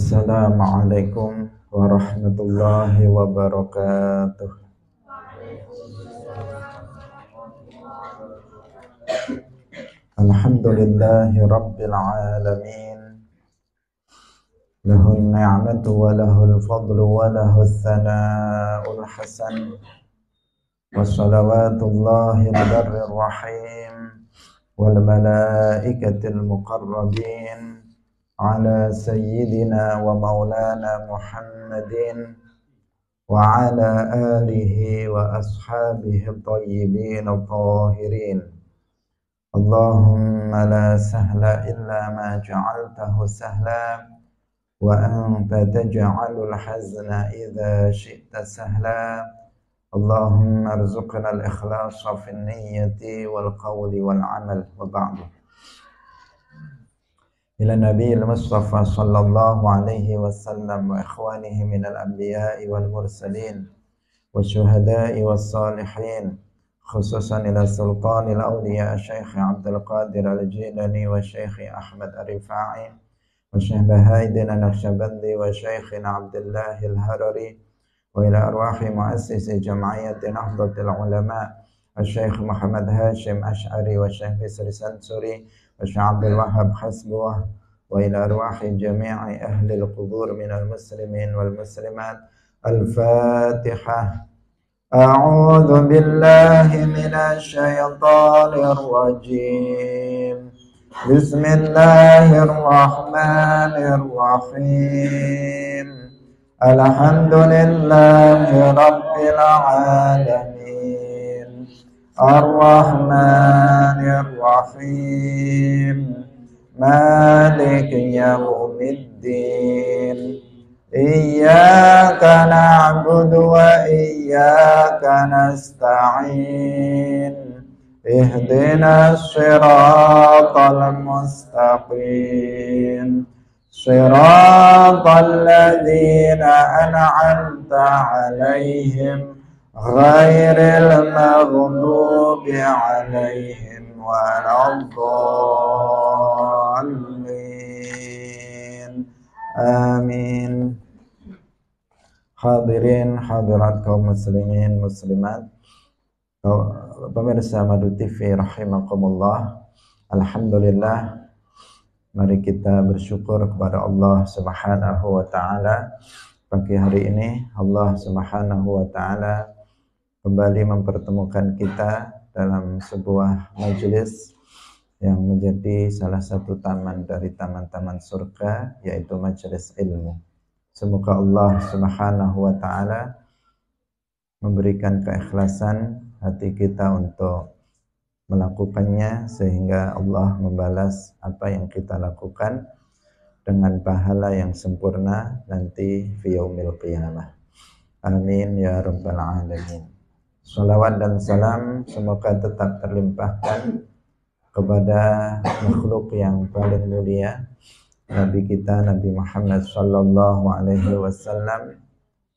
Assalamualaikum warahmatullahi wabarakatuh. Alhamdulillahi rabbil alamin. Lahul ni'matu wa lahul fadlu wa lahul thana'ul hasan. Wa salawatullahi al-barrir rahim wal malaikatil muqarrabin ala sayyidina wa maulana Muhammadin wa ala alihi wa ashabihi at-tayyibin at-tahirin. Allahumma la sahla illa ma ja'altahu sahla wa anta taj'alul hazna idza syi'ta sahla. Allahumma arzuqna al-ikhlasa fin niyyati wal qawli wal amal wa ba'du. Ila Nabiyil Mustafa sallallahu alaihi wasallam wa ikhwanihi minal anbiya'i wal mursalin wa syuhada'i was salihin, khususan ila sultanil awliya Syekh Abdul Qadir al-Jilani wa Syekh Ahmad Ar-Rifa'i wa Syekh Bahaidin An-Naqsyabandi wa Syekh Abdullah al-Harari wa ila arwahi muassisi jam'iyyati Nahdlatul Ulama Syekh Muhammad Hashim Ash'ari wa Syekh Bisri Sansuri wa Syekh Abdul Wahhab Hasbuh wa ila arwahi jami'i ahli al-qubur minal muslimin wal muslimat. Al-Fatihah. A'udzu billahi minasy syaithanir rajim. Bismillahirrahmanirrahim. Alhamdulillahi rabbil alamin. Ar-Rahmanir Rahim. Maliki yaumiddin. Iyyaka na'budu wa iyyaka nasta'in. Ihdinas siratal mustaqim. Siratal ladzina an'amta 'alaihim ghairil maghdubi 'alaihim waladdallin. Amin. Hadirin hadirat kaum muslimin muslimat, pemirsa Madu TV rahimakumullah. Alhamdulillah, mari kita bersyukur kepada Allah Subhanahu wa taala. Pagi hari ini Allah Subhanahu wa taala kembali mempertemukan kita dalam sebuah majelis yang menjadi salah satu taman dari taman-taman surga, yaitu majelis ilmu. Semoga Allah Subhanahu wa taala memberikan keikhlasan hati kita untuk melakukannya, sehingga Allah membalas apa yang kita lakukan dengan pahala yang sempurna nanti fi yaumil qiyamah. Amin ya rabbal alamin. Salawat dan salam semoga tetap terlimpahkan kepada makhluk yang paling mulia, Nabi kita Nabi Muhammad sallallahu alaihi wasallam,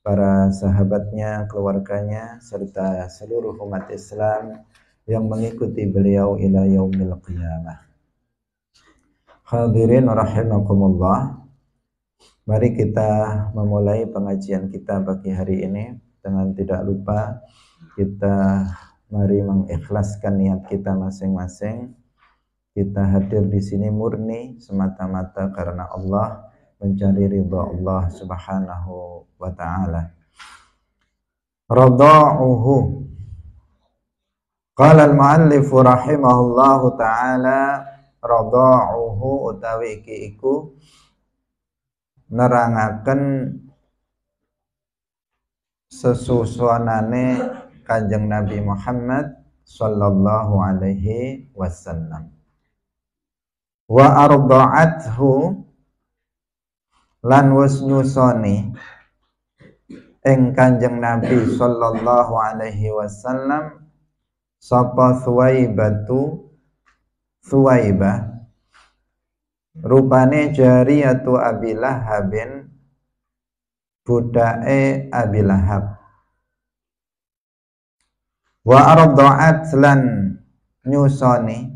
para sahabatnya, keluarganya, serta seluruh umat Islam yang mengikuti beliau ila yaumil qiyamah. Hadirin rahimakumullah, mari kita memulai pengajian kita pagi hari ini dengan tidak lupa kita mari mengikhlaskan niat kita masing-masing. Kita hadir di sini murni semata-mata karena Allah, mencari ridha Allah Subhanahu wa taala. Radha'uhu. Qala al-muallif rahimahullahu taala, radha'uhu utawi iki iku nerangaken sesusunane Kanjeng Nabi Muhammad sallallahu alaihi wasallam. Wa arda'athu, lan wis nyusoni ing Kanjeng Nabi sallallahu alaihi wasallam sapa Thuwaibah, rupane jariyatu Abi Lahabin, budake Abi Lahab. Wa arda'at lan nyusoni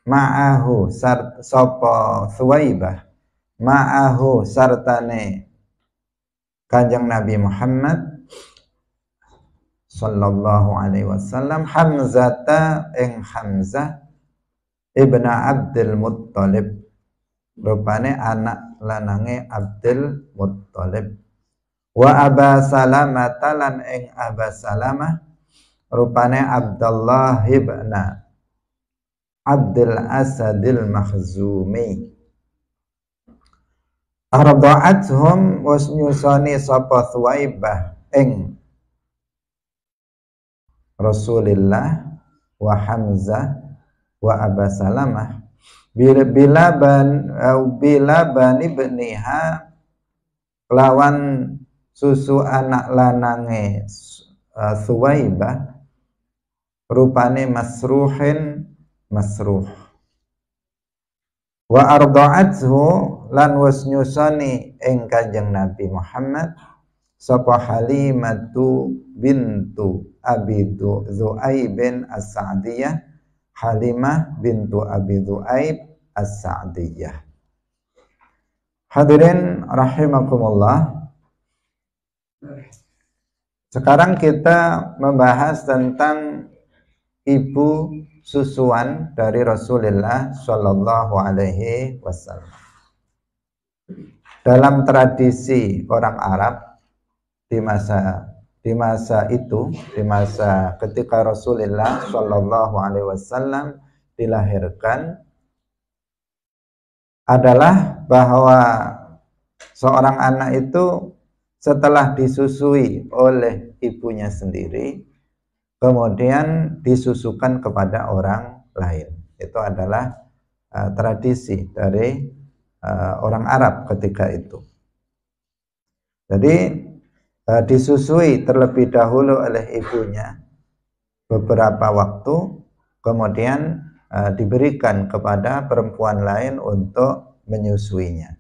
ma'ahu sapa Thuwaibah ma'ahu sartane Kanjeng Nabi Muhammad sallallahu alaihi wasallam Hamzata ing Hamzah ibn Abdul Muttalib, rupane anak lanange Abdul Muttalib. Wa Aba Salamah lan ing Aba Salamah rupane Abdullah ibn Abdul Asadil Makhzumi. Arda'athum wasnyusani sapa Thuwaibah ing Rasulillah wa Hamzah wa Aba Salamah bila bani beniha lawan susu anak lanange Thuwaibah rupane Masruhin Masruh. Wa arda'athu lan wasnyusani ing Kanjeng Nabi Muhammad sapa Halimatu bintu Abi Dzu'aib As-Sa'diyah, Halimah bintu Abi Dzu'aib As-Sa'diyah. Hadirin rahimakumullah. Sekarang kita membahas tentang ibu susuan dari Rasulullah Shallallahu Alaihi Wasallam. Dalam tradisi orang Arab di masa itu, di masa ketika Rasulullah Shallallahu Alaihi Wasallam dilahirkan, adalah bahwa seorang anak itu setelah disusui oleh ibunya sendiri, kemudian disusukan kepada orang lain. Itu adalah tradisi dari orang Arab ketika itu. Jadi disusui terlebih dahulu oleh ibunya beberapa waktu, kemudian diberikan kepada perempuan lain untuk menyusuinya.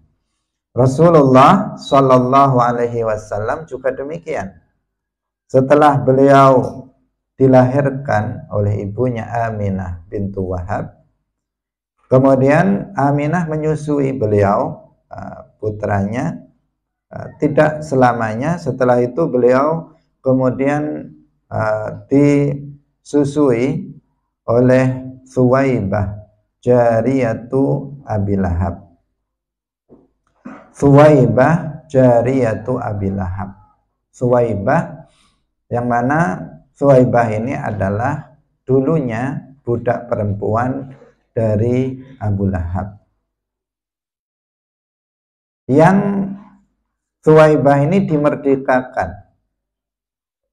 Rasulullah Shallallahu Alaihi Wasallam juga demikian. Setelah beliau dilahirkan oleh ibunya Aminah bintu Wahab, kemudian Aminah menyusui beliau, putranya, tidak selamanya. Setelah itu beliau kemudian disusui oleh Thuwaibah jariyatu Abi Lahab. Thuwaibah jariyatu Abi Lahab. Thuwaibah, yang mana Thuwaibah ini adalah dulunya budak perempuan dari Abu Lahab. Yang Thuwaibah ini dimerdekakan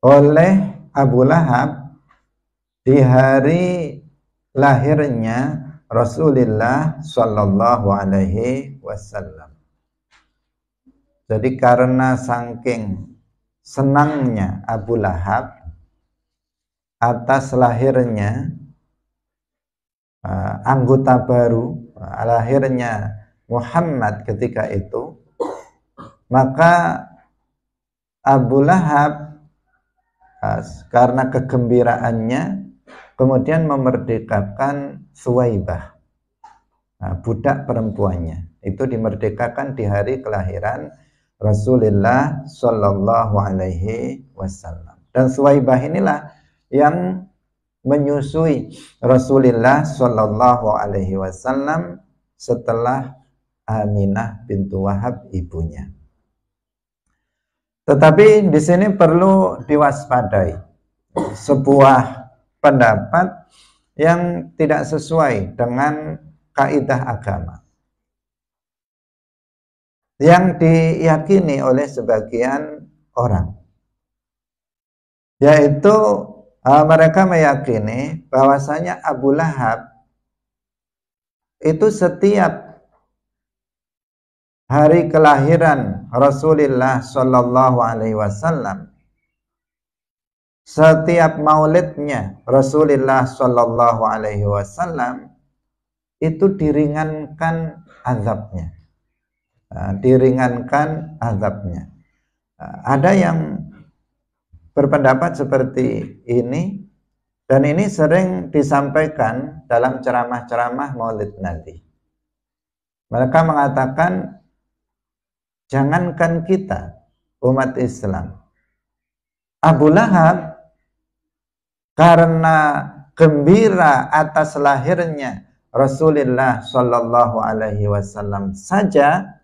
oleh Abu Lahab di hari lahirnya Rasulullah Shallallahu Alaihi Wasallam. Jadi karena saking senangnya Abu Lahab atas lahirnya anggota baru, lahirnya Muhammad ketika itu, maka Abu Lahab karena kegembiraannya kemudian memerdekakan Thuwaibah, budak perempuannya. Itu dimerdekakan di hari kelahiran Rasulullah Shallallahu Alaihi Wasallam. Dan Thuwaibah inilah yang menyusui Rasulullah Shallallahu Alaihi Wasallam setelah Aminah bintu Wahab ibunya. Tetapi di sini perlu diwaspadai sebuah pendapat yang tidak sesuai dengan kaidah agama, yang diyakini oleh sebagian orang, yaitu mereka meyakini bahwasanya Abu Lahab itu setiap hari kelahiran Rasulullah Shallallahu Alaihi Wasallam, setiap maulidnya Rasulullah Shallallahu Alaihi Wasallam itu diringankan azabnya. Diringankan azabnya. Ada yang berpendapat seperti ini, dan ini sering disampaikan dalam ceramah-ceramah Maulid Nabi. Mereka mengatakan Jangankan kita, umat Islam. Abu Lahab karena gembira atas lahirnya Rasulullah Shallallahu Alaihi Wasallam saja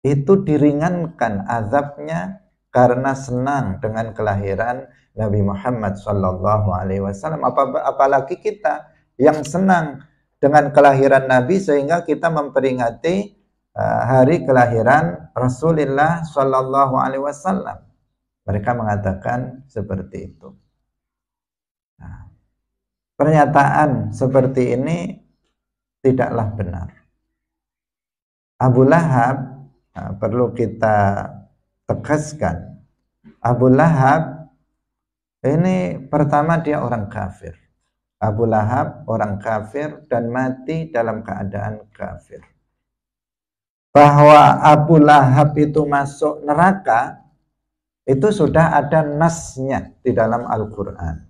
itu diringankan azabnya karena senang dengan kelahiran Nabi Muhammad Shallallahu Alaihi Wasallam. Apalagi kita yang senang dengan kelahiran Nabi sehingga kita memperingati hari kelahiran Rasulullah Shallallahu Alaihi Wasallam. Mereka mengatakan seperti itu. Nah, pernyataan seperti ini tidaklah benar. Abu Lahab, perlu kita tegaskan, Abu Lahab ini pertama dia orang kafir. Abu Lahab orang kafir dan mati dalam keadaan kafir. Bahwa Abu Lahab itu masuk neraka itu sudah ada nasnya di dalam Al-Quran.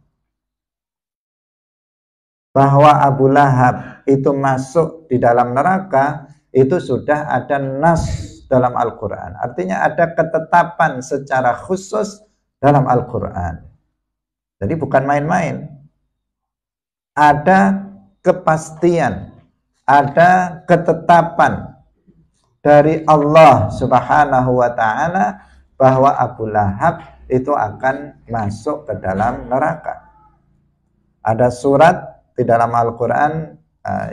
Bahwa Abu Lahab itu masuk di dalam neraka itu sudah ada nas dalam Al-Quran. Artinya ada ketetapan secara khusus dalam Al-Quran. Jadi bukan main-main. Ada kepastian, ada ketetapan dari Allah Subhanahu wa Ta'ala bahwa Abu Lahab itu akan masuk ke dalam neraka. Ada surat di dalam Al-Quran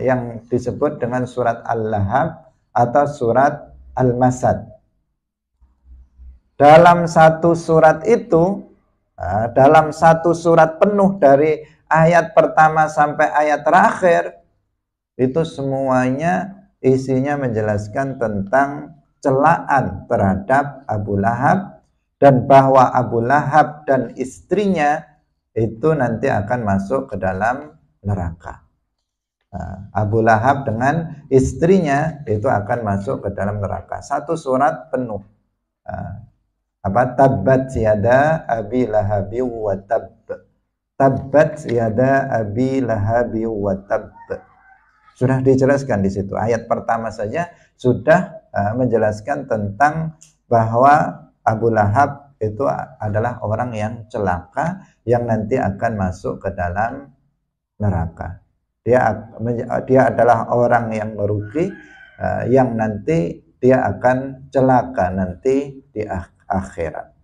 yang disebut dengan surat Al-Lahab atau surat Al-Masad. Dalam satu surat itu, dalam satu surat penuh dari ayat pertama sampai ayat terakhir, itu semuanya isinya menjelaskan tentang celaan terhadap Abu Lahab dan bahwa Abu Lahab dan istrinya itu nanti akan masuk ke dalam neraka. Abu Lahab dengan istrinya itu akan masuk ke dalam neraka. Satu surat penuh. Tabbat yada abi lahabi wa tabb. Tabbat yada abi lahabi wa tabb. Sudah dijelaskan di situ. Ayat pertama saja sudah menjelaskan tentang bahwa Abu Lahab itu adalah orang yang celaka yang nanti akan masuk ke dalam neraka. Dia adalah orang yang merugi yang nanti dia akan celaka nanti di akhirat.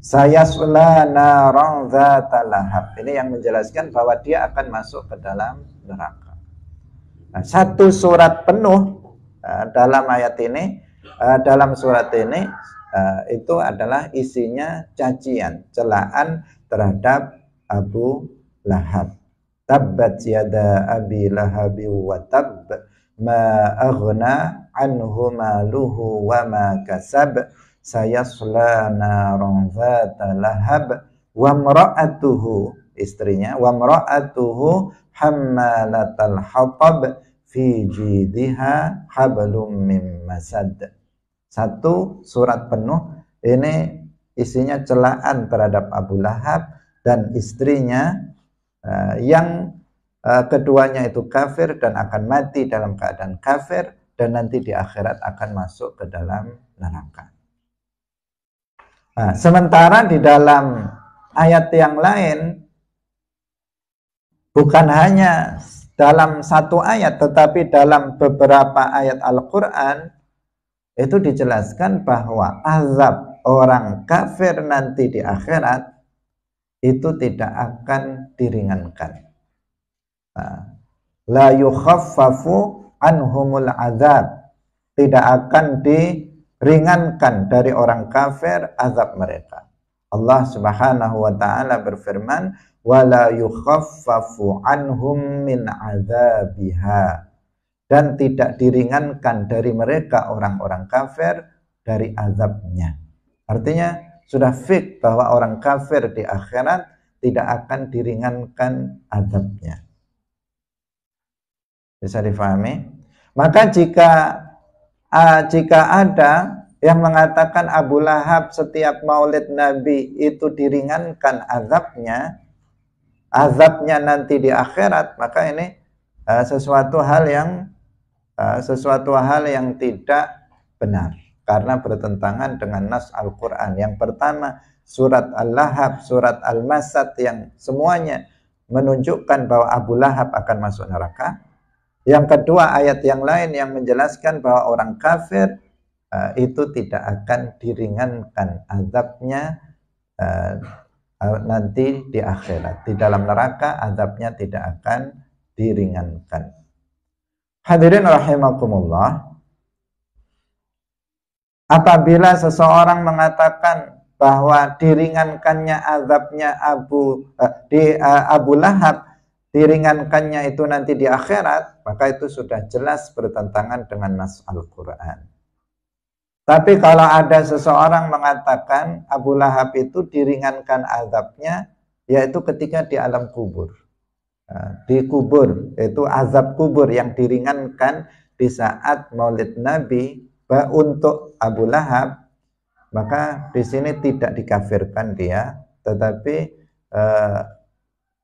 Sayasla naran dzata lahab. Ini yang menjelaskan bahwa dia akan masuk ke dalam neraka. Nah, satu surat penuh dalam ayat ini, dalam surat ini itu adalah isinya cacian, celaan terhadap Abu Lahab. Tabbat yada abi lahabi wa tabb ma aghna anhu maluhu wa ma kasab sayasla naran dzata lahab wa imra'atuhu, istrinya, wa imra'atuhu hammalatal hatab fi jidha hablum mim masad. Satu surat penuh ini isinya celaan terhadap Abu Lahab dan istrinya yang keduanya itu kafir dan akan mati dalam keadaan kafir dan nanti di akhirat akan masuk ke dalam neraka. Nah, sementara di dalam ayat yang lain bukan hanya dalam satu ayat tetapi dalam beberapa ayat Al-Quran itu dijelaskan bahwa azab orang kafir nanti di akhirat itu tidak akan diringankan. La yukhaffafu anhumul azab, tidak akan diringankan dari orang kafir azab mereka. Allah Subhanahu wa Ta'ala berfirman, wala yukhaffafu anhum min azabiha, dan tidak diringankan dari mereka orang-orang kafir dari azabnya. Artinya sudah fix bahwa orang kafir di akhirat tidak akan diringankan azabnya. Bisa difahami? Maka jika ada yang mengatakan Abu Lahab setiap maulid Nabi itu diringankan azabnya nanti di akhirat, maka ini sesuatu hal yang sesuatu hal yang tidak benar karena bertentangan dengan nas Al-Quran. Yang pertama, surat Al-Lahab, surat Al-Masad yang semuanya menunjukkan bahwa Abu Lahab akan masuk neraka. Yang kedua, ayat yang lain yang menjelaskan bahwa orang kafir itu tidak akan diringankan azabnya nanti di akhirat. Di dalam neraka azabnya tidak akan diringankan. Hadirin rahimakumullah, apabila seseorang mengatakan bahwa diringankannya azabnya Abu Lahab, diringankannya itu nanti di akhirat, maka itu sudah jelas bertentangan dengan nas Al-Quran. Tapi kalau ada seseorang mengatakan Abu Lahab itu diringankan azabnya, yaitu ketika di alam kubur. Di kubur, itu azab kubur yang diringankan di saat Maulid Nabi untuk Abu Lahab, maka di sini tidak dikafirkan dia, tetapi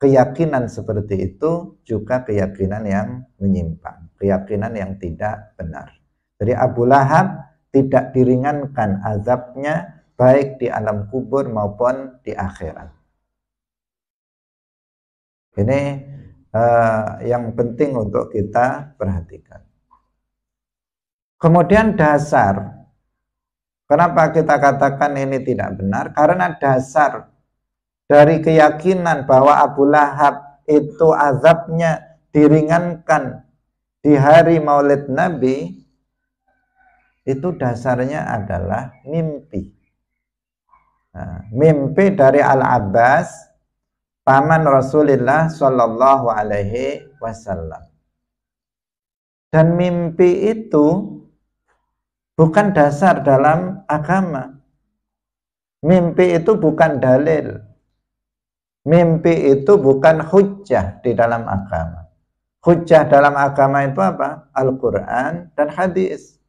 keyakinan seperti itu juga keyakinan yang menyimpang, keyakinan yang tidak benar. Jadi Abu Lahab tidak diringankan azabnya baik di alam kubur maupun di akhirat. Ini yang penting untuk kita perhatikan. Kemudian dasar, kenapa kita katakan ini tidak benar? Karena dasar dari keyakinan bahwa Abu Lahab itu azabnya diringankan di hari Maulid Nabi, itu dasarnya adalah mimpi. Mimpi dari Al-Abbas, paman Rasulullah Shallallahu Alaihi Wasallam. Dan mimpi itu bukan dasar dalam agama. Mimpi itu bukan dalil. Mimpi itu bukan hujjah di dalam agama. Hujjah dalam agama itu apa? Al-Quran dan hadis.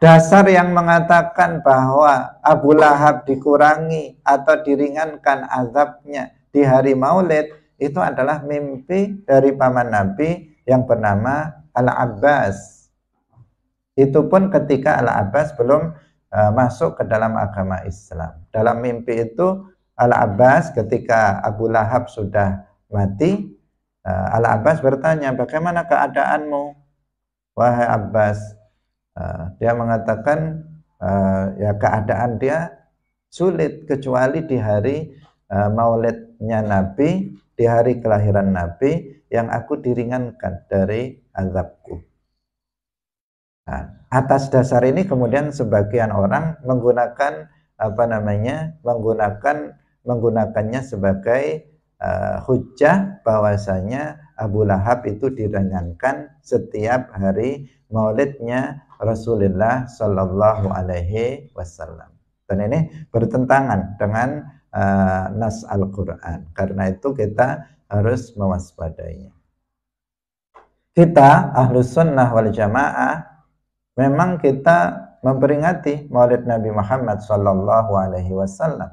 Dasar yang mengatakan bahwa Abu Lahab dikurangi atau diringankan azabnya di hari Maulid, itu adalah mimpi dari paman Nabi yang bernama Al-Abbas. Itu pun ketika Al-Abbas belum masuk ke dalam agama Islam. Dalam mimpi itu Al-Abbas ketika Abu Lahab sudah mati, Al-Abbas bertanya, bagaimana keadaanmu wahai Abbas? Dia mengatakan ya keadaan dia sulit kecuali di hari Maulidnya Nabi, di hari kelahiran Nabi yang aku diringankan dari azabku. Atas dasar ini kemudian sebagian orang menggunakan menggunakannya sebagai hujjah bahwasanya Abu Lahab itu diringankan setiap hari Maulidnya Rasulullah Shallallahu Alaihi Wasallam. Dan ini bertentangan dengan nas Al-Quran. Karena itu kita harus mewaspadainya. Kita Ahlus Sunnah wal Jamaah memang kita memperingati Maulid Nabi Muhammad Shallallahu Alaihi Wasallam.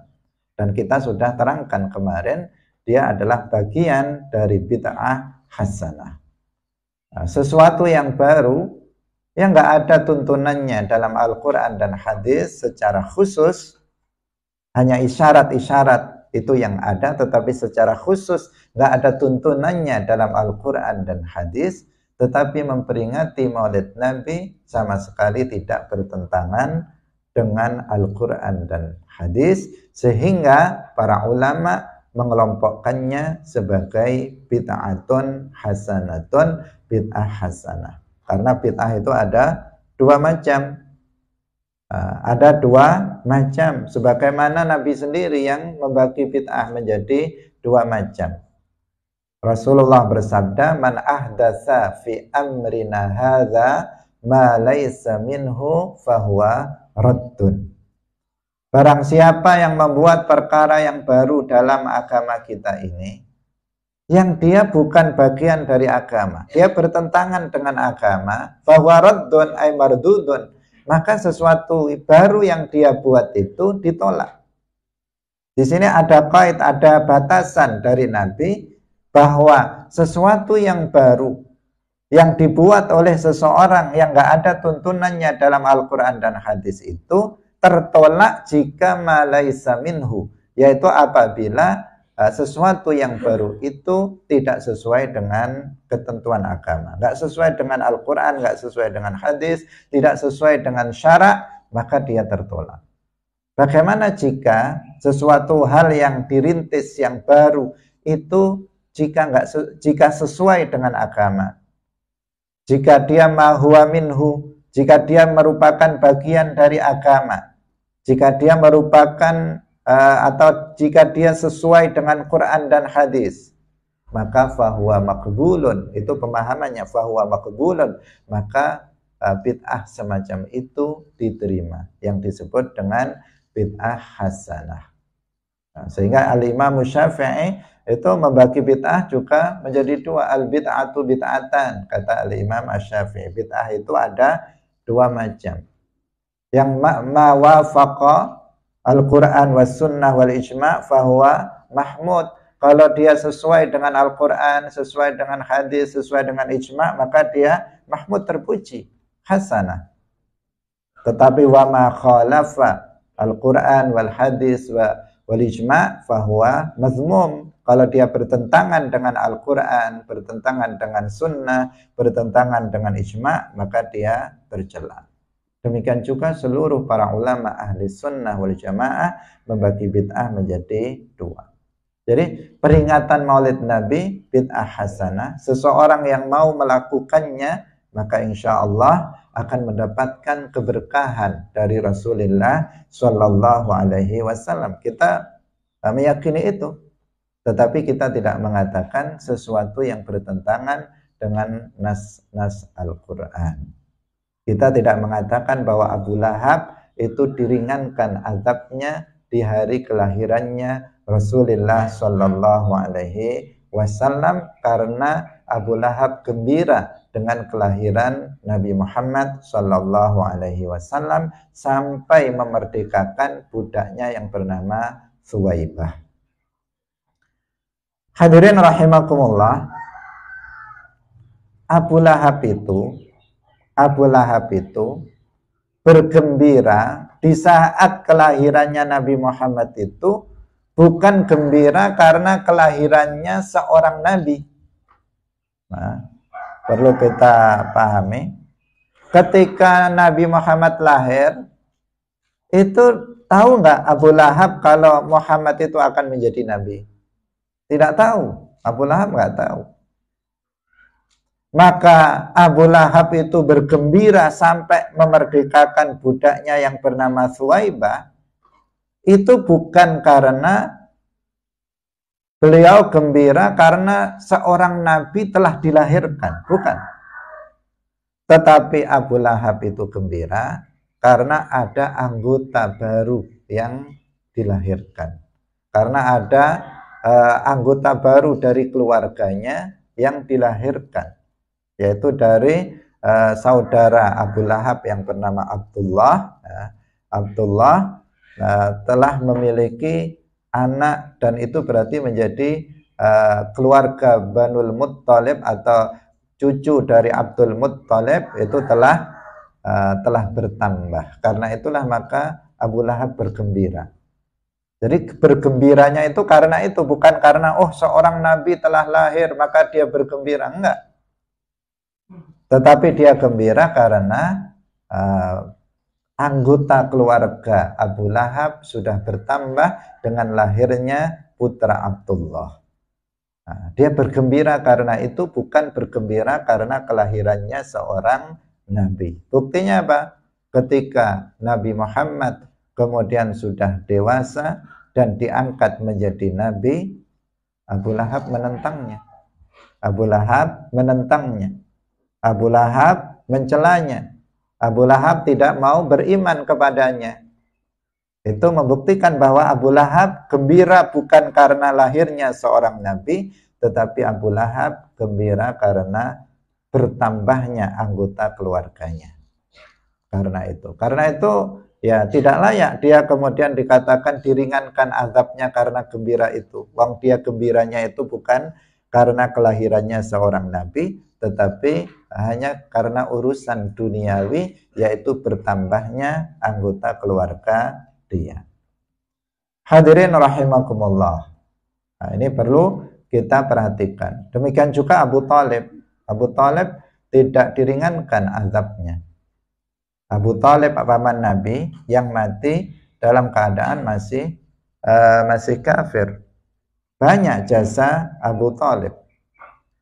Dan kita sudah terangkan kemarin, dia adalah bagian dari bid'ah hasanah. Sesuatu yang baru yang nggak ada tuntunannya dalam Al-Quran dan hadis secara khusus, hanya isyarat-isyarat itu yang ada, tetapi secara khusus nggak ada tuntunannya dalam Al-Quran dan hadis, tetapi memperingati Maulid Nabi sama sekali tidak bertentangan dengan Al-Quran dan hadis, sehingga para ulama mengelompokkannya sebagai bid'atun hasanatun, bid'ah hasanah. Karena bid'ah itu ada dua macam. Ada dua macam. Sebagaimana Nabi sendiri yang membagi bid'ah menjadi dua macam. Rasulullah bersabda, man ahdatsa fi amrina hadza ma laysa minhu fahuwa raddun. Barang siapa yang membuat perkara yang baru dalam agama kita ini, yang dia bukan bagian dari agama, dia bertentangan dengan agama, bahwa raddun ay mardudun, maka sesuatu baru yang dia buat itu ditolak. Di sini ada qaid, ada batasan dari Nabi bahwa sesuatu yang baru yang dibuat oleh seseorang yang nggak ada tuntunannya dalam Al-Quran dan hadis itu tertolak jika malaisa minhu, yaitu apabila sesuatu yang baru itu tidak sesuai dengan ketentuan agama, nggak sesuai dengan Al-Quran, nggak sesuai dengan hadis, tidak sesuai dengan syarak, maka dia tertolak. Bagaimana jika sesuatu hal yang dirintis yang baru itu jika sesuai dengan agama, jika dia mahuwa minhu, jika dia merupakan bagian dari agama, jika dia merupakan atau jika dia sesuai dengan Quran dan hadis, maka fahuwa makbulun, itu pemahamannya, fahuwa makbulun, maka bid'ah semacam itu diterima, yang disebut dengan bid'ah hasanah. Sehingga Al-Imam Syafi'i itu membagi bid'ah juga menjadi dua, al-bid'atu bid'atan, kata Al-Imam Syafi'i. Bid'ah itu ada dua macam. Yang ma wafaqa Al-Quran was sunnah wal ijma' fahuwa mahmud. Kalau dia sesuai dengan Al-Quran, sesuai dengan hadis, sesuai dengan ijma', maka dia mahmud, terpuji, hasanah. Tetapi wa ma khalafa Al-Quran wal hadis wal ijma' fahuwa mazmum. Kalau dia bertentangan dengan Al-Quran, bertentangan dengan sunnah, bertentangan dengan ijma', maka dia tercela. Demikian juga seluruh para ulama ahli sunnah wal jamaah membagi bid'ah menjadi dua. Jadi peringatan Maulid Nabi bid'ah hasanah. Seseorang yang mau melakukannya maka insya Allah akan mendapatkan keberkahan dari Rasulullah Shallallahu Alaihi Wasallam. Kita meyakini itu, tetapi kita tidak mengatakan sesuatu yang bertentangan dengan nas Al-Quran. Kita tidak mengatakan bahwa Abu Lahab itu diringankan azabnya di hari kelahirannya Rasulullah Shallallahu Alaihi Wasallam karena Abu Lahab gembira dengan kelahiran Nabi Muhammad Shallallahu Alaihi Wasallam sampai memerdekakan budaknya yang bernama Suwaibah. Hadirin rahimakumullah, Abu Lahab itu bergembira di saat kelahirannya Nabi Muhammad itu bukan gembira karena kelahirannya seorang nabi. Nah, perlu kita pahami, ketika Nabi Muhammad lahir, itu tahu nggak Abu Lahab kalau Muhammad itu akan menjadi nabi? Tidak tahu, Abu Lahab nggak tahu. Maka Abu Lahab itu bergembira sampai memerdekakan budaknya yang bernama Suwaibah. Itu bukan karena beliau gembira karena seorang nabi telah dilahirkan, bukan. Tetapi Abu Lahab itu gembira karena ada anggota baru yang dilahirkan. Karena ada anggota baru dari keluarganya yang dilahirkan, yaitu dari saudara Abu Lahab yang bernama Abdullah. Abdullah telah memiliki anak, dan itu berarti menjadi keluarga Banul Muttalib atau cucu dari Abdul Muttalib itu telah bertambah. Karena itulah maka Abu Lahab bergembira. Jadi bergembiranya itu karena itu, bukan karena seorang nabi telah lahir maka dia bergembira, enggak. Tetapi dia gembira karena anggota keluarga Abu Lahab sudah bertambah dengan lahirnya putra Abdullah. Nah, dia bergembira karena itu, bukan bergembira karena kelahirannya seorang nabi. Buktinya apa? Ketika Nabi Muhammad kemudian sudah dewasa dan diangkat menjadi nabi, Abu Lahab menentangnya. Abu Lahab menentangnya. Abu Lahab mencelanya. Abu Lahab tidak mau beriman kepadanya. Itu membuktikan bahwa Abu Lahab gembira bukan karena lahirnya seorang nabi, tetapi Abu Lahab gembira karena bertambahnya anggota keluarganya. Karena itu ya tidak layak dia kemudian dikatakan diringankan azabnya karena gembira itu. Wong dia gembiranya itu bukan karena kelahirannya seorang nabi, tetapi hanya karena urusan duniawi, yaitu bertambahnya anggota keluarga dia. Hadirin rahimakumullah. Nah, ini perlu kita perhatikan. Demikian juga Abu Talib. Abu Talib tidak diringankan azabnya. Abu Talib paman Nabi yang mati dalam keadaan masih kafir. Banyak jasa Abu Talib.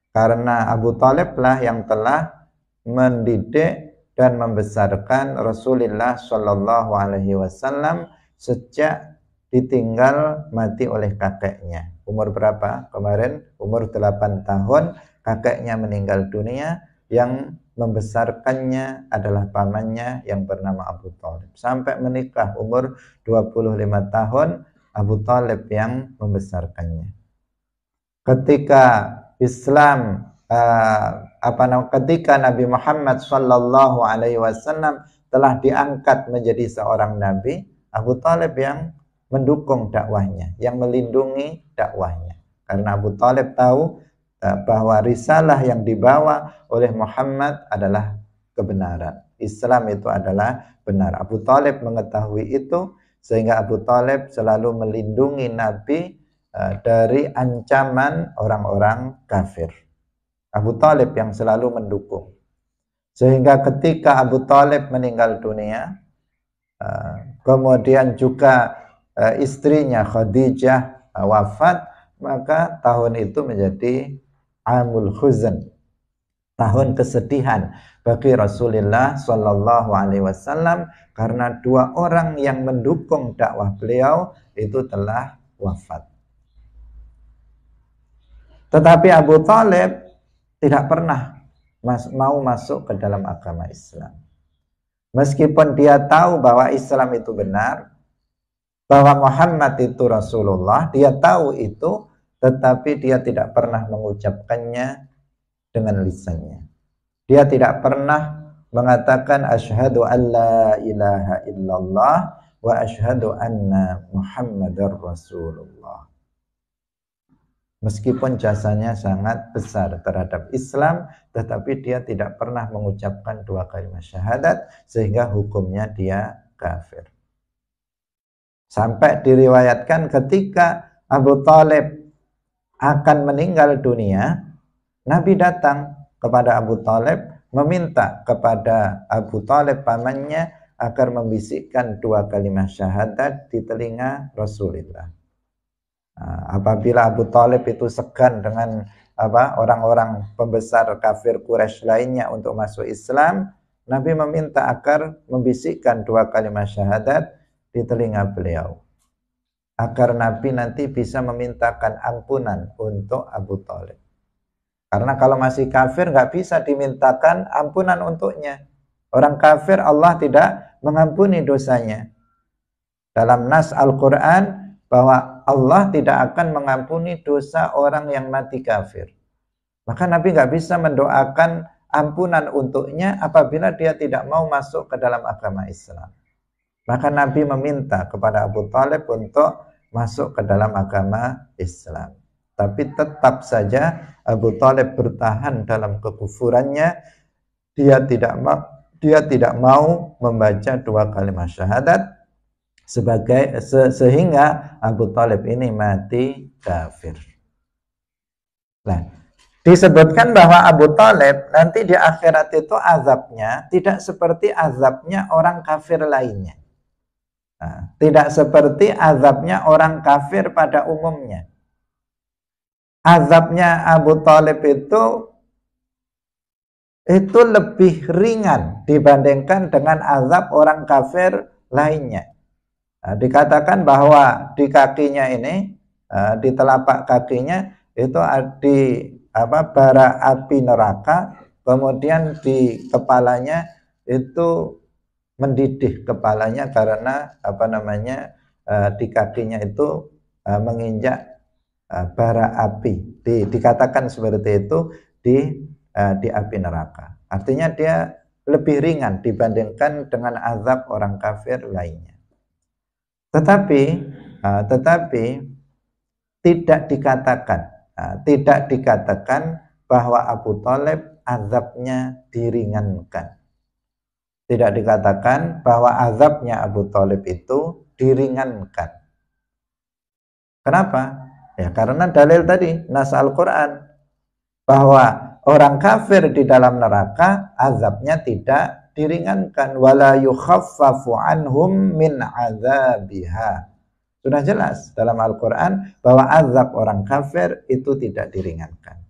Karena Abu Talib lah yang telah mendidik dan membesarkan Rasulullah Shallallahu Alaihi Wasallam sejak ditinggal mati oleh kakeknya. Umur berapa? Kemarin umur 8 tahun kakeknya meninggal dunia. Yang membesarkannya adalah pamannya yang bernama Abu Talib. Sampai menikah umur 25 tahun, Abu Talib yang membesarkannya. Ketika Islam ketika Nabi Muhammad Sallallahu Alaihi Wasallam telah diangkat menjadi seorang nabi, Abu Talib yang mendukung dakwahnya, yang melindungi dakwahnya. Karena Abu Talib tahu bahwa risalah yang dibawa oleh Muhammad adalah kebenaran. Islam itu adalah benar. Abu Talib mengetahui itu, sehingga Abu Talib selalu melindungi Nabi dari ancaman orang-orang kafir. Abu Talib yang selalu mendukung. Sehingga ketika Abu Talib meninggal dunia, kemudian juga istrinya Khadijah wafat, maka tahun itu menjadi Amul Huzn, tahun kesedihan bagi Rasulullah Shallallahu Alaihi Wasallam, karena 2 orang yang mendukung dakwah beliau itu telah wafat. Tetapi Abu Talib tidak pernah mau masuk ke dalam agama Islam. Meskipun dia tahu bahwa Islam itu benar, bahwa Muhammad itu Rasulullah, dia tahu itu, tetapi dia tidak pernah mengucapkannya dengan lisannya. Dia tidak pernah mengatakan asyhadu an la ilaha illallah wa asyhadu anna Muhammadar Rasulullah. Meskipun jasanya sangat besar terhadap Islam, tetapi dia tidak pernah mengucapkan 2 kalimat syahadat, sehingga hukumnya dia kafir. Sampai diriwayatkan ketika Abu Talib akan meninggal dunia, Nabi datang kepada Abu Talib meminta kepada Abu Talib pamannya agar membisikkan 2 kalimat syahadat di telinga Rasulullah. Apabila Abu Talib itu segan dengan orang-orang pembesar kafir Quraisy lainnya untuk masuk Islam, Nabi meminta agar membisikkan 2 kalimat syahadat di telinga beliau, agar Nabi nanti bisa memintakan ampunan untuk Abu Talib. Karena kalau masih kafir nggak bisa dimintakan ampunan untuknya. Orang kafir Allah tidak mengampuni dosanya. Dalam nas Al-Quran bahwa Allah tidak akan mengampuni dosa orang yang mati kafir. Maka Nabi nggak bisa mendoakan ampunan untuknya apabila dia tidak mau masuk ke dalam agama Islam. Maka Nabi meminta kepada Abu Talib untuk masuk ke dalam agama Islam. Tapi tetap saja Abu Talib bertahan dalam kekufurannya. Dia tidak mau membaca 2 kalimat syahadat sehingga Abu Talib ini mati kafir. Nah, disebutkan bahwa Abu Talib nanti di akhirat itu azabnya tidak seperti azabnya orang kafir lainnya. Nah, tidak seperti azabnya orang kafir pada umumnya. Azabnya Abu Talib itu lebih ringan dibandingkan dengan azab orang kafir lainnya. Nah, dikatakan bahwa di kakinya ini, di telapak kakinya itu bara api neraka, kemudian di kepalanya itu mendidih kepalanya karena di kakinya itu menginjak bara api. Dikatakan seperti itu di api neraka. Artinya dia lebih ringan dibandingkan dengan azab orang kafir lainnya. Tetapi tidak dikatakan tidak dikatakan bahwa Abu Thalib azabnya diringankan. Tidak dikatakan bahwa azabnya Abu Thalib itu diringankan. Kenapa? Ya karena dalil tadi, nas Al-Quran, bahwa orang kafir di dalam neraka azabnya tidak diringankan. Wala yukhaffafu anhum min azabiha. Sudah jelas dalam Al-Quran bahwa azab orang kafir itu tidak diringankan.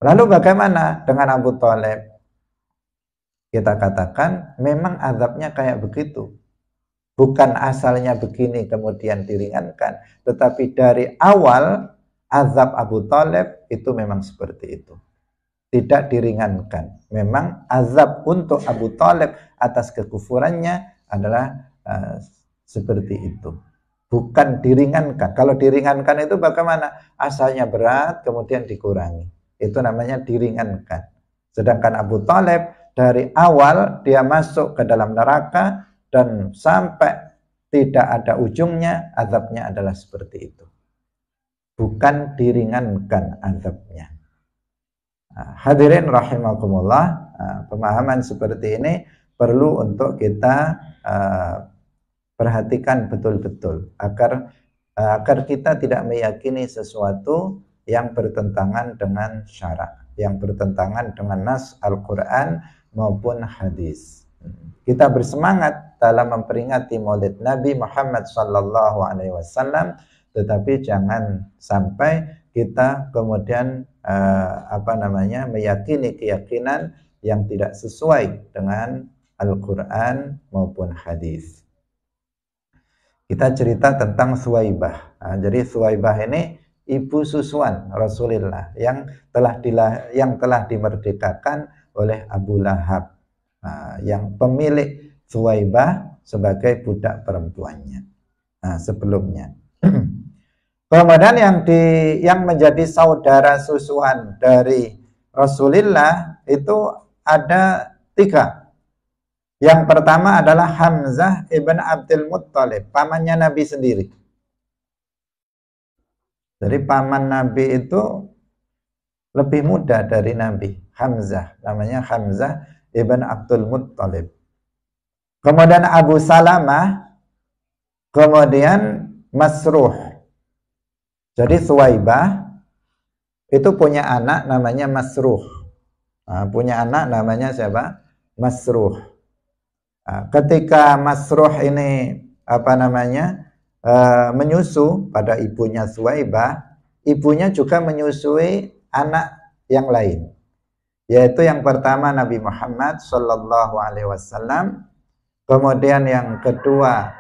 Lalu bagaimana dengan Abu Thalib? Kita katakan memang azabnya kayak begitu. Bukan asalnya begini kemudian diringankan, tetapi dari awal azab Abu Thalib itu memang seperti itu. Tidak diringankan. Memang azab untuk Abu Thalib atas kekufurannya adalah seperti itu. Bukan diringankan. Kalau diringankan itu bagaimana? Asalnya berat kemudian dikurangi. Itu namanya diringankan. Sedangkan Abu Thalib dari awal dia masuk ke dalam neraka dan sampai tidak ada ujungnya, azabnya adalah seperti itu. Bukan diringankan azabnya. Hadirin rahimakumullah, pemahaman seperti ini perlu untuk kita perhatikan betul-betul agar kita tidak meyakini sesuatu yang bertentangan dengan syarak, yang bertentangan dengan nas Al-Quran maupun hadis. Kita bersemangat dalam memperingati Maulid Nabi Muhammad sallallahu alaihi wasallam, tetapi jangan sampai kita kemudian meyakini keyakinan yang tidak sesuai dengan Al-Quran maupun hadis. Kita cerita tentang Suwaibah. Jadi Suwaibah ini ibu susuan Rasulullah yang telah dimerdekakan oleh Abu Lahab, yang pemilik Suwaibah sebagai budak perempuannya sebelumnya. Kemudian yang menjadi saudara susuan dari Rasulullah itu ada 3. Yang pertama adalah Hamzah ibn Abdul Muttalib, pamannya Nabi sendiri. Jadi paman Nabi itu lebih muda dari Nabi, Hamzah, namanya Hamzah ibn Abdul Muttalib. Kemudian Abu Salamah, kemudian Masruh. Jadi Suwaibah itu punya anak namanya Masruh. Punya anak namanya siapa? Masruh. Ketika Masruh ini menyusu pada ibunya Suwaibah, ibunya juga menyusui anak yang lain, yaitu yang pertama Nabi Muhammad sallallahu alaihi wasallam, kemudian yang kedua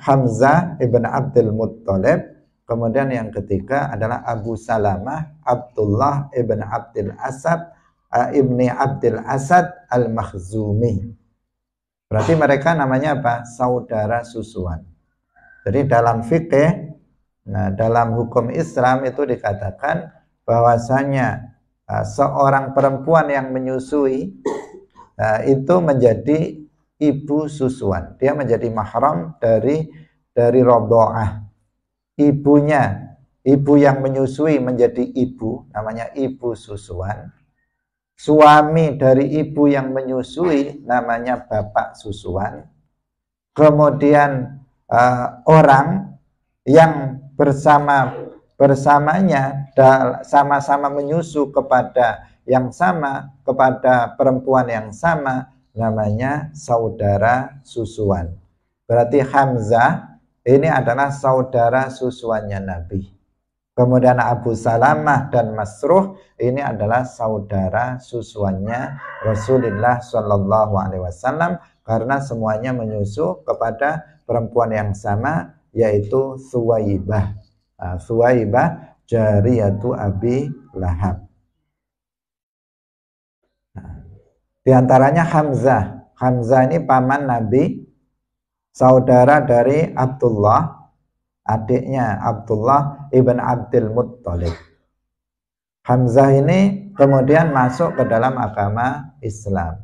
Hamzah ibn Abdul Muttalib, kemudian yang ketiga adalah Abu Salamah Abdullah ibn Abdul Asad ibni Abdul Asad al-Makhzumi. Berarti mereka namanya apa? Saudara susuan. Jadi dalam fikih, dalam hukum Islam itu dikatakan bahwasanya seorang perempuan yang menyusui itu menjadi ibu susuan. Dia menjadi mahram dari radha'ah. Ibunya, ibu yang menyusui menjadi ibu, namanya ibu susuan. Suami dari ibu yang menyusui namanya bapak susuan. Kemudian orang yang bersamanya sama-sama menyusu kepada yang sama, kepada perempuan yang sama, namanya saudara susuan. Berarti Hamzah ini adalah saudara susuannya Nabi. Kemudian Abu Salamah dan Masruh ini adalah saudara susuannya Rasulullah Shallallahu Alaihi Wasallam, karena semuanya menyusu kepada perempuan yang sama, yaitu Suwaibah. Suwaibah jariyatu Abi Lahab. Di antaranya Hamzah. Hamzah ini paman Nabi, saudara dari Abdullah, adiknya Abdullah ibn Abdul Muttalib. Hamzah ini kemudian masuk ke dalam agama Islam.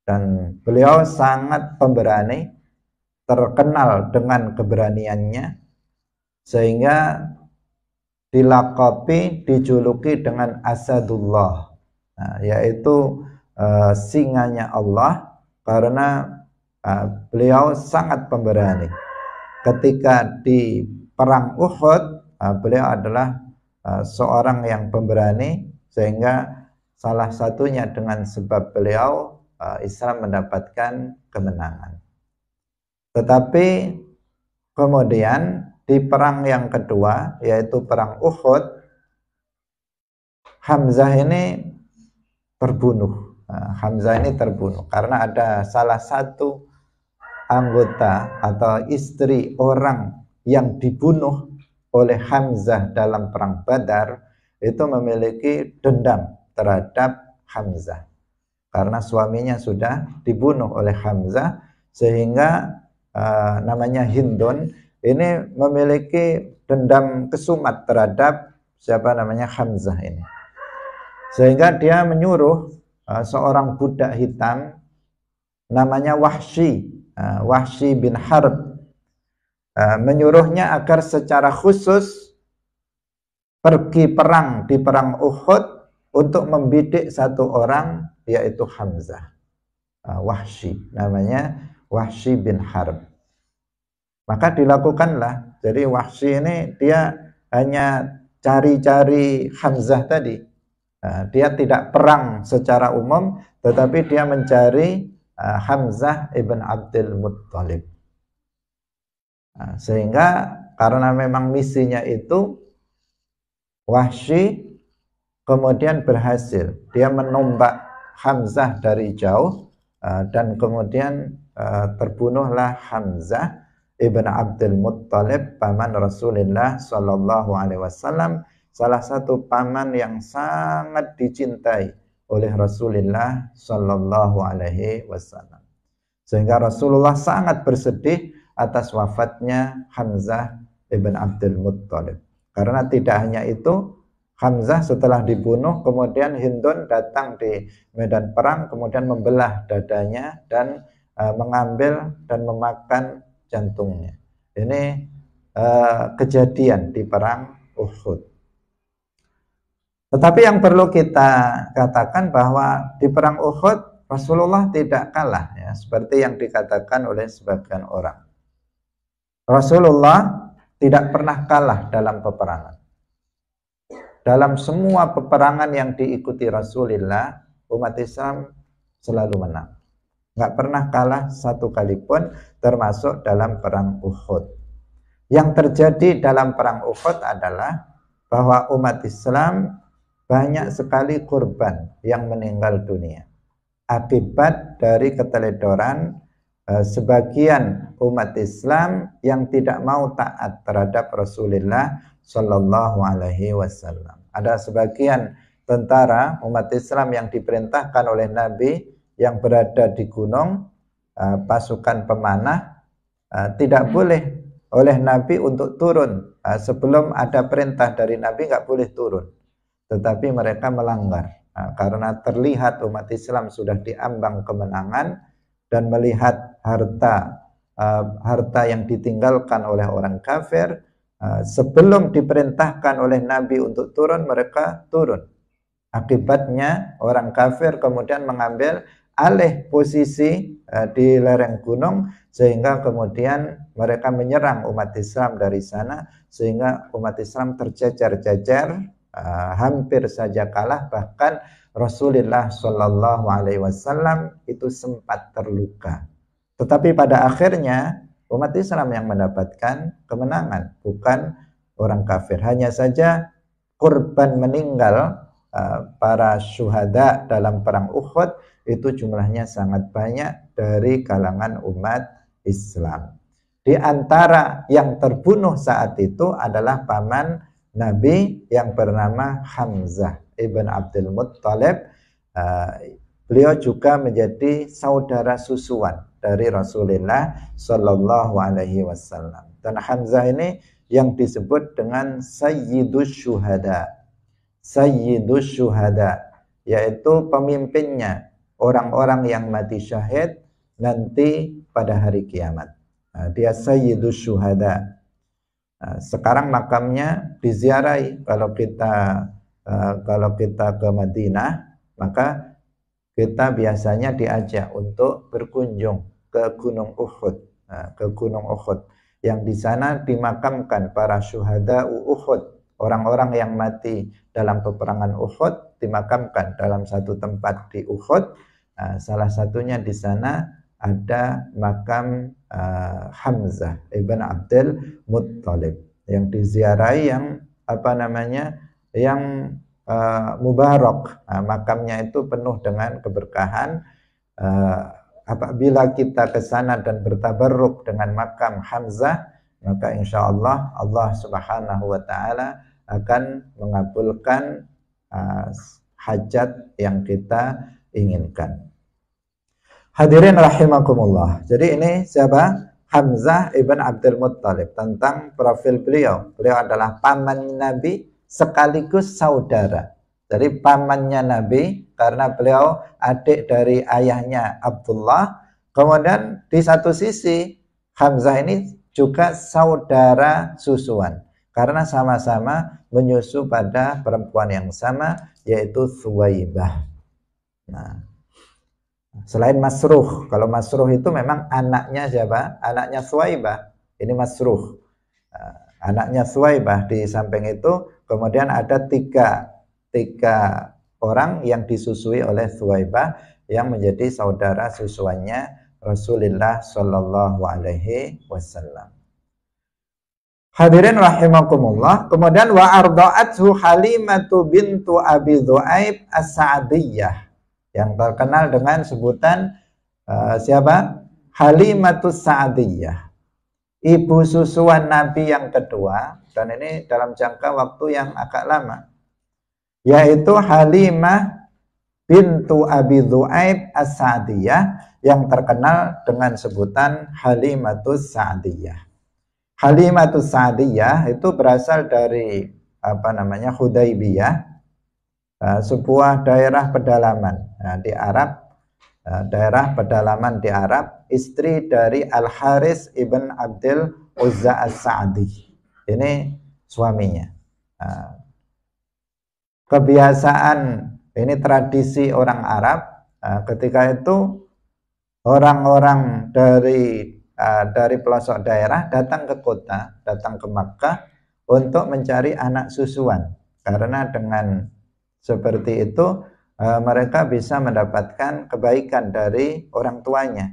Dan beliau sangat pemberani, terkenal dengan keberaniannya, sehingga dilakabi, dijuluki dengan Asadullah, yaitu singanya Allah, karena beliau sangat pemberani. Ketika di perang Uhud, beliau adalah seorang yang pemberani, sehingga salah satunya dengan sebab beliau Islam mendapatkan kemenangan. Tetapi kemudian di perang yang kedua, yaitu perang Uhud, Hamzah ini terbunuh. Hamzah ini terbunuh karena ada salah satu anggota atau istri orang yang dibunuh oleh Hamzah dalam perang Badar itu memiliki dendam terhadap Hamzah karena suaminya sudah dibunuh oleh Hamzah, sehingga namanya Hindun ini memiliki dendam kesumat terhadap siapa namanya Hamzah ini, sehingga dia menyuruh seorang budak hitam namanya Wahsy bin Harb, menyuruhnya agar secara khusus pergi perang di perang Uhud untuk membidik satu orang, yaitu Hamzah. Wahsy, namanya Wahsy bin Harb. Maka dilakukanlah. Jadi Wahsy ini dia hanya cari-cari Hamzah tadi. Dia tidak perang secara umum, tetapi dia mencari Hamzah ibn Abdul Muttalib. Sehingga karena memang misinya itu, Wahsy kemudian berhasil. Dia menombak Hamzah dari jauh, dan kemudian terbunuhlah Hamzah ibn Abdul Muttalib, paman Rasulullah Sallallahu Alaihi Wasallam, salah satu paman yang sangat dicintai oleh Rasulullah Sallallahu Alaihi Wasallam. Sehingga Rasulullah sangat bersedih atas wafatnya Hamzah ibn Abdul Muttalib. Karena tidak hanya itu, Hamzah setelah dibunuh, kemudian Hindun datang di medan perang, kemudian membelah dadanya dan mengambil dan memakan jantungnya. Ini kejadian di perang Uhud. Tetapi yang perlu kita katakan bahwa di perang Uhud Rasulullah tidak kalah, ya, seperti yang dikatakan oleh sebagian orang. Rasulullah tidak pernah kalah dalam peperangan. Dalam semua peperangan yang diikuti Rasulullah, umat Islam selalu menang. Nggak pernah kalah satu kali pun, termasuk dalam perang Uhud. Yang terjadi dalam perang Uhud adalah bahwa umat Islam banyak sekali korban yang meninggal dunia akibat dari keteledoran sebagian umat Islam yang tidak mau taat terhadap Rasulullah Sallallahu Alaihi Wasallam. Ada sebagian tentara umat Islam yang diperintahkan oleh Nabi yang berada di gunung, pasukan pemanah, tidak boleh oleh Nabi untuk turun. Sebelum ada perintah dari Nabi nggak boleh turun. Tetapi mereka melanggar karena terlihat umat Islam sudah diambang kemenangan dan melihat harta yang ditinggalkan oleh orang kafir. Sebelum diperintahkan oleh Nabi untuk turun, mereka turun. Akibatnya orang kafir kemudian mengambil alih posisi di lereng gunung, sehingga kemudian mereka menyerang umat Islam dari sana, sehingga umat Islam tercecer-cecer, hampir saja kalah. Bahkan Rasulullah Shallallahu Alaihi Wasallam itu sempat terluka. Tetapi pada akhirnya umat Islam yang mendapatkan kemenangan, bukan orang kafir. Hanya saja korban meninggal para syuhada dalam perang Uhud itu jumlahnya sangat banyak dari kalangan umat Islam. Di antara yang terbunuh saat itu adalah paman Nabi yang bernama Hamzah ibn Abdul Muttalib. Beliau juga menjadi saudara susuan dari Rasulullah Sallallahu Alaihi Wasallam. Dan Hamzah ini yang disebut dengan Sayyidus Syuhada. Sayyidus Syuhada, yaitu pemimpinnya orang-orang yang mati syahid nanti pada hari kiamat. Dia Sayyidus Syuhada. Sekarang makamnya diziarahi. Kalau kita ke Madinah, maka kita biasanya diajak untuk berkunjung ke Gunung Uhud, yang di sana dimakamkan para syuhada Uhud, orang-orang yang mati dalam peperangan Uhud dimakamkan dalam satu tempat di Uhud. Salah satunya di sana ada makam Hamzah ibn Abdul Muttalib yang diziarahi, yang mubarak. Makamnya itu penuh dengan keberkahan. Apabila kita ke sana dan bertabarruk dengan makam Hamzah, maka insya Allah Allah Subhanahu wa Ta'ala akan mengabulkan hajat yang kita inginkan. Hadirin rahimakumullah. Jadi ini siapa? Hamzah ibn Abdul Muttalib. Tentang profil beliau. Beliau adalah paman Nabi sekaligus saudara. Jadi pamannya Nabi karena beliau adik dari ayahnya Abdullah. Kemudian di satu sisi Hamzah ini juga saudara susuan karena sama-sama menyusu pada perempuan yang sama, yaitu Thuwaibah. Nah, selain Masruh, kalau Masruh itu memang anaknya siapa? Anaknya Thuwaibah. Ini Masruh, anaknya Thuwaibah. Di samping itu kemudian ada tiga orang yang disusui oleh Thuwaibah yang menjadi saudara susuannya Rasulullah Shallallahu Alaihi Wasallam. Hadirin rahimakumullah. Kemudian wa arda'athu Halimatu bintu Abi Dhu'aib As-Sa'diyah, yang terkenal dengan sebutan siapa? Halimatus Sa'diyah, ibu susuan Nabi yang kedua, dan ini dalam jangka waktu yang agak lama, yaitu Halimah bintu Abi Dhu'aib As-Sa'diyah, yang terkenal dengan sebutan Halimatus Sa'diyah. Halimatus Sa'diyah itu berasal dari Hudaybiyah, sebuah daerah pedalaman di Arab, daerah pedalaman di Arab, istri dari Al-Haris ibn Abdul Uzza As-Sa'di. Ini suaminya. Kebiasaan, ini tradisi orang Arab, ketika itu orang-orang dari pelosok daerah datang ke kota, datang ke Makkah untuk mencari anak susuan, karena dengan seperti itu mereka bisa mendapatkan kebaikan dari orang tuanya.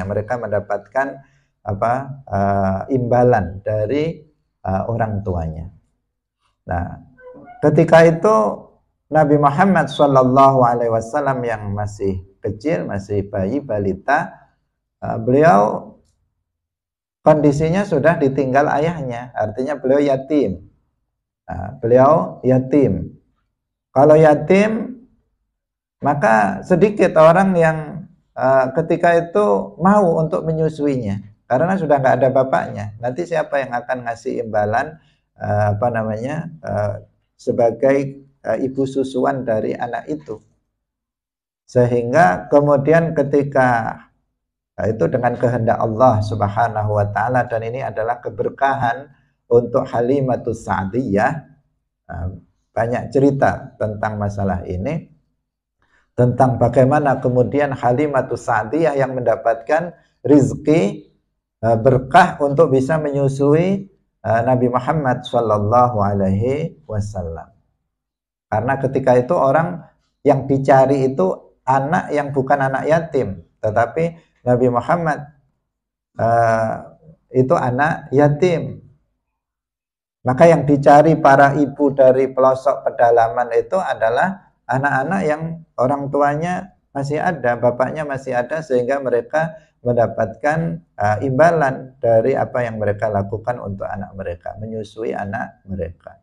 Mereka mendapatkan imbalan dari orang tuanya. Nah, ketika itu Nabi Muhammad SAW yang masih kecil, masih bayi balita, beliau kondisinya sudah ditinggal ayahnya, artinya beliau yatim. Kalau yatim, maka sedikit orang yang ketika itu mau untuk menyusuinya, karena sudah nggak ada bapaknya. Nanti siapa yang akan ngasih imbalan sebagai ibu susuan dari anak itu? Sehingga kemudian ketika itu dengan kehendak Allah Subhanahu wa Ta'ala, dan ini adalah keberkahan untuk Halimatus Sa'diyah. Banyak cerita tentang masalah ini, tentang bagaimana kemudian Halimatus Sa'diyah yang mendapatkan rizki berkah untuk bisa menyusui Nabi Muhammad Sallallahu Alaihi Wasallam. Karena ketika itu orang yang dicari itu anak yang bukan anak yatim, tetapi Nabi Muhammad itu anak yatim. Maka yang dicari para ibu dari pelosok pedalaman itu adalah anak-anak yang orang tuanya masih ada, bapaknya masih ada, sehingga mereka mendapatkan imbalan dari apa yang mereka lakukan untuk anak mereka, menyusui anak mereka.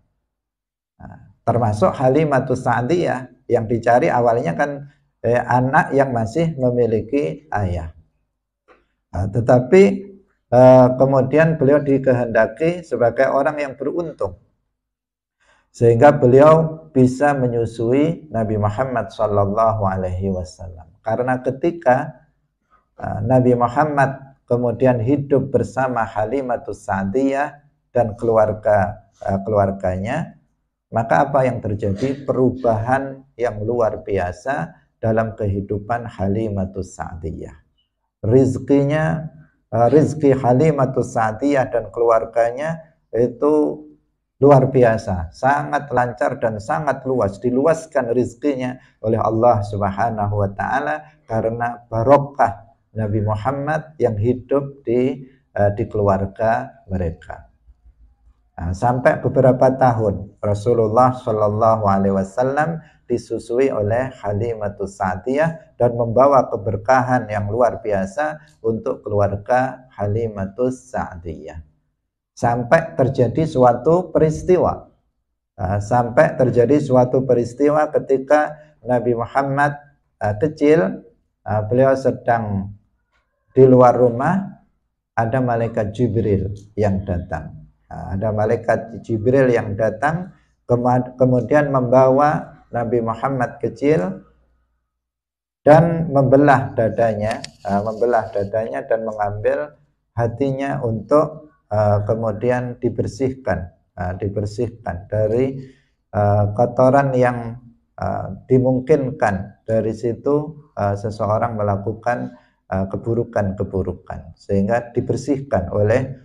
Termasuk Halimatus Sa'diyah, yang dicari awalnya kan anak yang masih memiliki ayah. Tetapi kemudian beliau dikehendaki sebagai orang yang beruntung, sehingga beliau bisa menyusui Nabi Muhammad Sallallahu Alaihi Wasallam. Karena ketika Nabi Muhammad kemudian hidup bersama Halimatus Sa'diyah dan keluarganya, maka apa yang terjadi? Perubahan yang luar biasa dalam kehidupan Halimatus Sa'diyah. Rizki Halimatus Sa'diyah dan keluarganya itu luar biasa, sangat lancar dan sangat luas, diluaskan rizkinya oleh Allah Subhanahu wa taala karena barokah Nabi Muhammad yang hidup di keluarga mereka. Nah, sampai beberapa tahun Rasulullah Shallallahu Alaihi Wasallam disusui oleh Halimatus Sa'diyah dan membawa keberkahan yang luar biasa untuk keluarga Halimatus Sa'diyah. Sampai terjadi suatu peristiwa. Sampai terjadi suatu peristiwa ketika Nabi Muhammad kecil, beliau sedang di luar rumah, ada malaikat Jibril yang datang. Ada malaikat Jibril yang datang, kemudian membawa Nabi Muhammad kecil dan membelah dadanya dan mengambil hatinya untuk kemudian dibersihkan dari kotoran yang dimungkinkan dari situ seseorang melakukan keburukan, sehingga dibersihkan oleh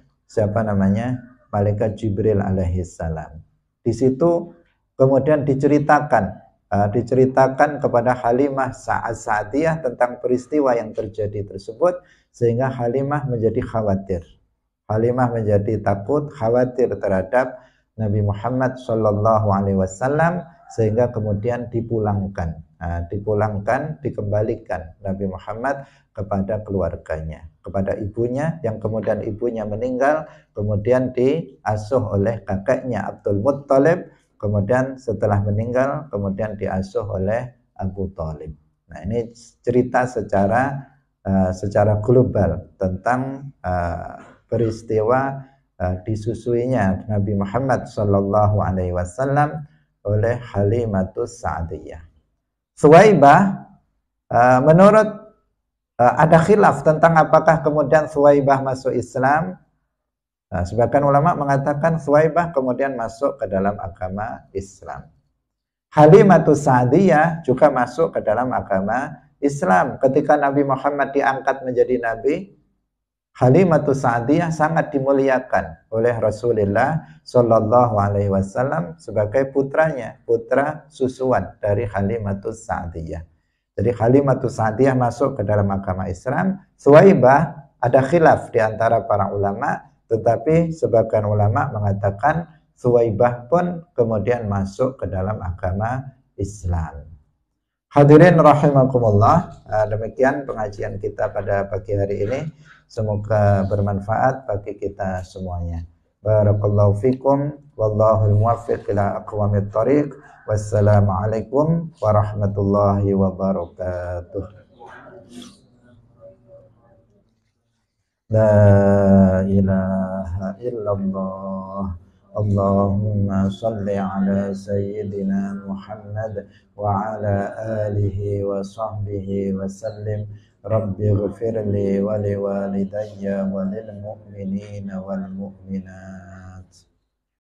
malaikat Jibril alaihissalam. Di situ kemudian diceritakan kepada Halimah Sa'diyah tentang peristiwa yang terjadi tersebut, sehingga Halimah menjadi khawatir. Halimah menjadi takut, khawatir terhadap Nabi Muhammad Shallallahu Alaihi Wasallam, sehingga kemudian dikembalikan Nabi Muhammad kepada keluarganya, kepada ibunya, yang kemudian ibunya meninggal, kemudian diasuh oleh kakeknya Abdul Muttalib, kemudian setelah meninggal kemudian diasuh oleh Abu Thalib. Nah, ini cerita secara global tentang peristiwa disusuinya Nabi Muhammad Shallallahu Alaihi Wasallam oleh Halimatus Sa'diyah. Suwaibah, menurut ada khilaf tentang apakah kemudian Suwaibah masuk Islam. Sebagian ulama mengatakan Suwaibah kemudian masuk ke dalam agama Islam. Halimatus Sa'diyah juga masuk ke dalam agama Islam. Ketika Nabi Muhammad diangkat menjadi nabi, Halimatus Sa'diyah sangat dimuliakan oleh Rasulullah Shallallahu Alaihi Wasallam sebagai putra susuan dari Halimatus Sa'diyah. Jadi Halimatus Sa'diyah masuk ke dalam agama Islam. Suwaibah ada khilaf di antara para ulama, tetapi sebagian ulama mengatakan Suwaibah pun kemudian masuk ke dalam agama Islam. Hadirin rahimakumullah, demikian pengajian kita pada pagi hari ini. Semoga bermanfaat bagi kita semuanya. Barakallahu fikum, wallahul muwaffiq ila aqwamit thoriq. Wassalamualaikum warahmatullahi wabarakatuh. La ilaha illallah. Allahumma salli ala sayyidina Muhammad wa ala alihi wa sahbihi wa sallim. Rabbi ghfirli wa liwalidayya wa lil mu'minina wal mu'minat.